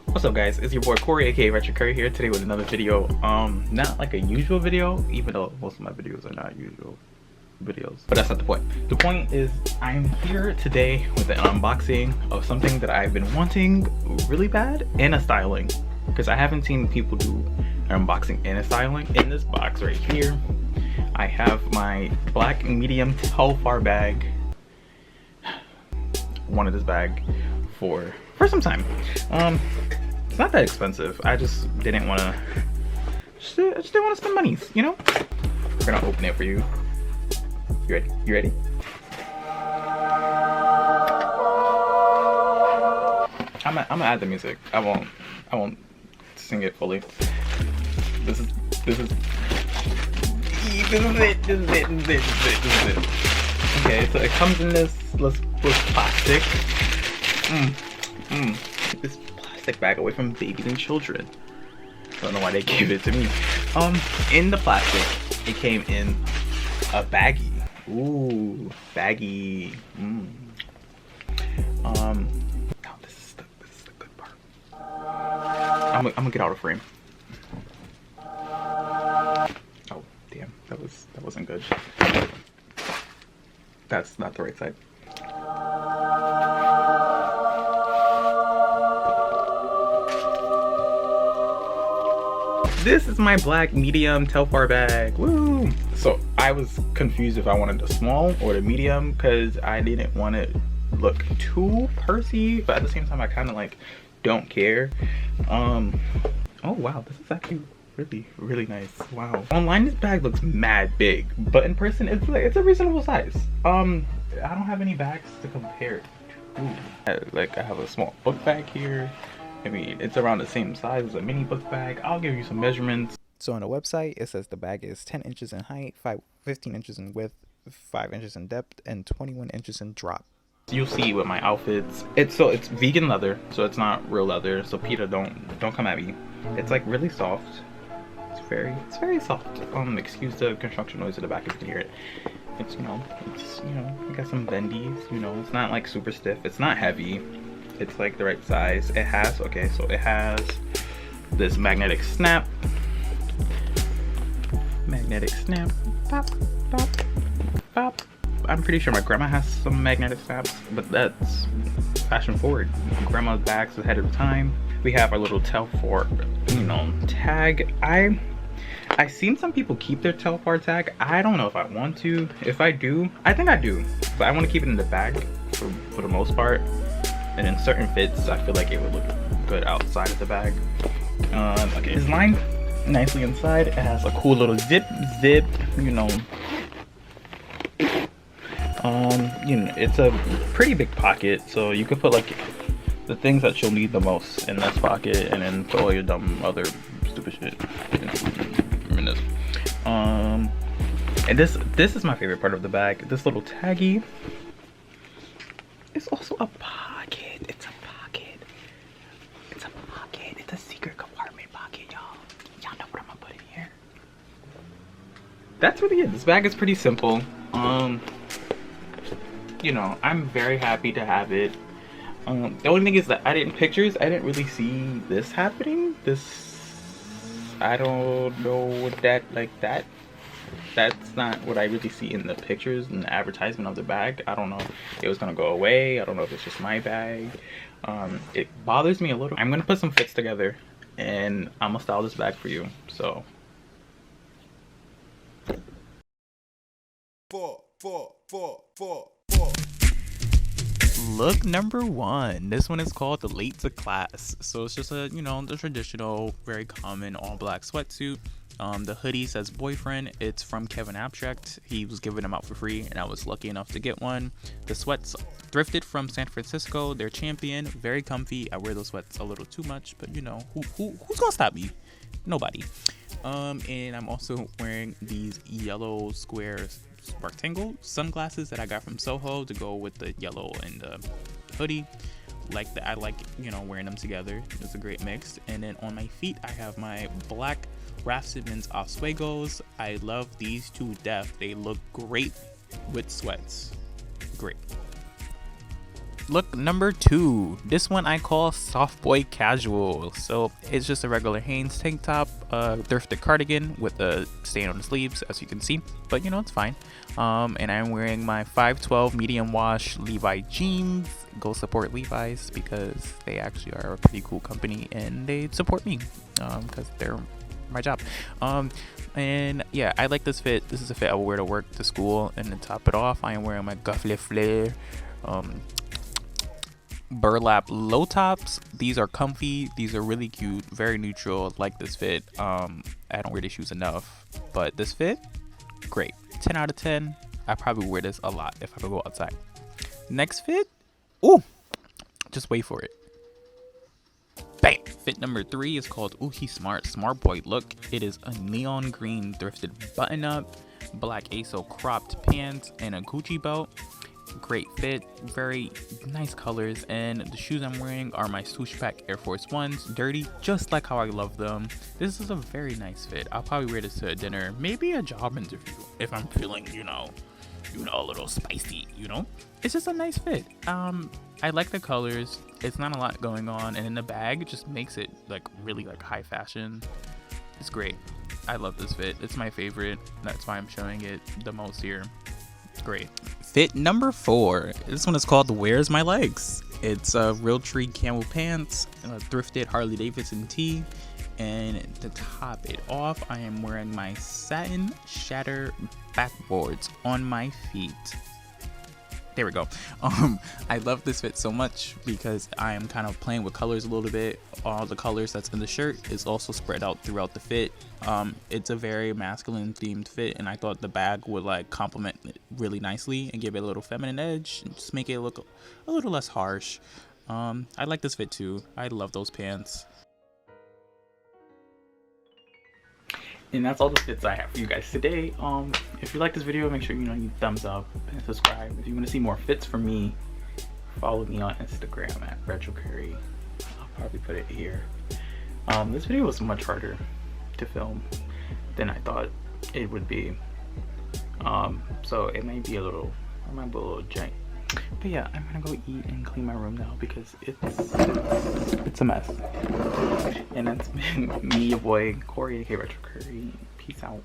What's up guys, it's your boy Cory aka Retro Curry here today with another video. Not like a usual video, even though most of my videos are not usual videos, but that's not the point. The point is I'm here today with an unboxing of something that I've been wanting really bad, and a styling, because I haven't seen people do an unboxing and a styling. In this box right here I have my black medium Telfar bag. Wanted this bag for some time. It's not that expensive. I just didn't want to. I just didn't want to spend money, you know. We're gonna open it for you. You ready? You ready? I'm gonna add the music. I won't sing it fully. This is it. Okay, so it comes in this plastic. This plastic bag away from babies and children. I don't know why they gave it to me. In the plastic, it came in a baggie. Ooh, baggie. Now this is the good part. I'm gonna get out of frame. Oh damn, that wasn't good. That's not the right side. This is my black medium Telfar bag. Woo! So I was confused if I wanted the small or the medium because I didn't want to look too pursy, but at the same time I kind of like don't care. Oh wow, this is actually really nice. Wow. Online this bag looks mad big, but in person it's a reasonable size. I don't have any bags to compare it to. Like I have a small book bag here. I mean, it's around the same size as a mini book bag. I'll give you some measurements. So on the website, it says the bag is 10 inches in height, 15 inches in width, 5 inches in depth, and 21 inches in drop. You'll see with my outfits. It's vegan leather, so it's not real leather. So PETA, don't come at me. It's like really soft. It's very soft. Excuse the construction noise in the back if you can hear it. It's you know, I got some bendies. You know, it's not like super stiff. It's not heavy. It's like the right size. It has this magnetic snap. Pop, pop, pop. I'm pretty sure my grandma has some magnetic snaps, but that's fashion forward. Grandma's bags ahead of time. We have our little Telfar, tag. I seen some people keep their Telfar tag. I don't know if I want to. If I do, I think I do, but I want to keep it in the bag for the most part. And in certain fits, I feel like it would look good outside of the bag. Okay, it's lined nicely inside. It has a cool little zip, it's a pretty big pocket, so you could put like the things that you'll need the most in this pocket, and then put all your dumb other stupid shit in this. And this is my favorite part of the bag. This little taggy. It's also a pocket. It's a pocket. It's a pocket. It's a secret compartment pocket, y'all. Y'all know what I'm gonna put in here. That's really it. This bag is pretty simple. I'm very happy to have it. The only thing is that I didn't really see this happening. I don't know what that's not what I really see in the pictures and the advertisement of the bag. I don't know if it was gonna go away. I don't know if it's just my bag. It bothers me a little. I'm gonna put some fits together and I'm gonna style this bag for you. So look number one. This one is called the Late to Class. So it's just the traditional, very common all black sweatsuit. The hoodie says boyfriend. It's from Kevin Abstract. He was giving them out for free and I was lucky enough to get one. The sweats thrifted from San Francisco. They're champion, very comfy. I wear those sweats a little too much, but who's gonna stop me? Nobody. And I'm also wearing these yellow square rectangle sunglasses that I got from Soho to go with the yellow and the hoodie. like that. I like, you know, wearing them together. It's a great mix. And then on my feet, I have my black Raf Simons Oswegos. I love these two to death. They look great with sweats. Great. Look number 2. This one I call soft boy casual. So it's just a regular Hanes tank top, thrifted cardigan with a stain on the sleeves, as you can see. But you know, it's fine. And I'm wearing my 512 medium wash Levi jeans. Go support Levi's because they actually are a pretty cool company and they support me because they're my job. And yeah, I like this fit. This is a fit I will wear to work, to school, and to top it off, I am wearing my Guffle Flare burlap low tops. These are comfy, these are really cute, very neutral. Like this fit. I don't wear these shoes enough, but this fit, great. 10 out of 10. I probably wear this a lot if I could go outside. Next fit, ooh, just wait for it. Bam! Fit number 3 is called Ooh He Smart Boy Look. It is a neon green thrifted button up, black ASO cropped pants, and a Gucci belt. Great fit, very nice colors, and the shoes I'm wearing are my swoosh pack Air Force Ones, dirty just like how I love them. This is a very nice fit. I'll probably wear this to a dinner, maybe a job interview if I'm feeling, you know, a little spicy, you know. It's just a nice fit. I like the colors. It's not a lot going on, and in the bag, it just makes it like really like high fashion. It's great. I love this fit. It's my favorite. That's why I'm showing it the most here. Great. Fit number 4. This one is called Where's My Legs. It's a Realtree camel pants, a thrifted Harley Davidson tee, and to top it off, I am wearing my satin shatter backboards on my feet. There we go. I love this fit so much because I am kind of playing with colors a little bit. All the colors that's in the shirt is also spread out throughout the fit. It's a very masculine themed fit, and I thought the bag would like complement it really nicely and give it a little feminine edge and just make it look a little less harsh. I like this fit too. I love those pants. And that's all the fits I have for you guys today. If you like this video, make sure you thumbs up and subscribe. If you want to see more fits from me, follow me on Instagram at @RetroCory. I'll probably put it here. This video was much harder to film than I thought it would be. So it might be a little jank. But yeah, I'm gonna go eat and clean my room now because it's a mess. And that's been me, your boy Cory, aka @RetroCory. Peace out.